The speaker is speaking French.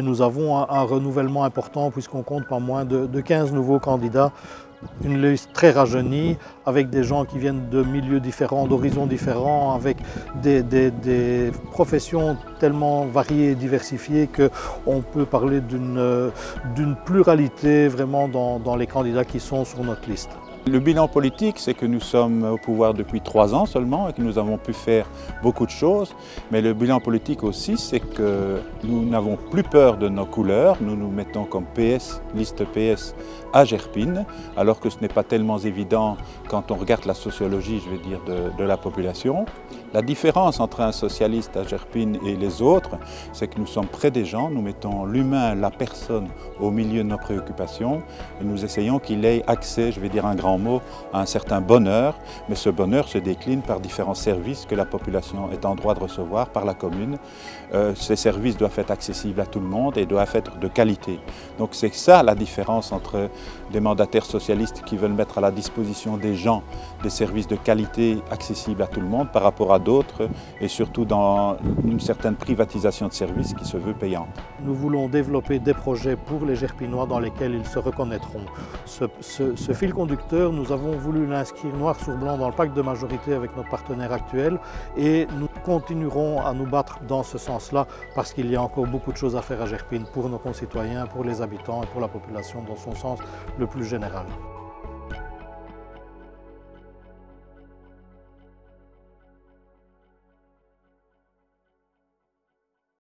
Nous avons un renouvellement important puisqu'on compte pas moins de 15 nouveaux candidats, une liste très rajeunie avec des gens qui viennent de milieux différents, d'horizons différents, avec des professions tellement variées et diversifiées qu'on peut parler d'une pluralité vraiment dans les candidats qui sont sur notre liste. Le bilan politique, c'est que nous sommes au pouvoir depuis 3 ans seulement et que nous avons pu faire beaucoup de choses. Mais le bilan politique aussi, c'est que nous n'avons plus peur de nos couleurs. Nous nous mettons comme PS, liste PS à Gerpine, alors que ce n'est pas tellement évident quand on regarde la sociologie, je vais dire, de la population. La différence entre un socialiste à Gerpine et les autres, c'est que nous sommes près des gens, nous mettons l'humain, la personne au milieu de nos préoccupations et nous essayons qu'il ait accès, je vais dire un grand mot, à un certain bonheur, mais ce bonheur se décline par différents services que la population est en droit de recevoir par la commune. Ces services doivent être accessibles à tout le monde et doivent être de qualité. Donc c'est ça la différence entre des mandataires socialistes qui veulent mettre à la disposition des gens des services de qualité accessibles à tout le monde par rapport à d'autres et surtout dans une certaine privatisation de services qui se veut payante. Nous voulons développer des projets pour les Gerpinois dans lesquels ils se reconnaîtront. Ce fil conducteur, nous avons voulu l'inscrire noir sur blanc dans le pacte de majorité avec notre partenaire actuel et nous continuerons à nous battre dans ce sens-là parce qu'il y a encore beaucoup de choses à faire à Gerpine pour nos concitoyens, pour les habitants et pour la population dans son sens le plus général.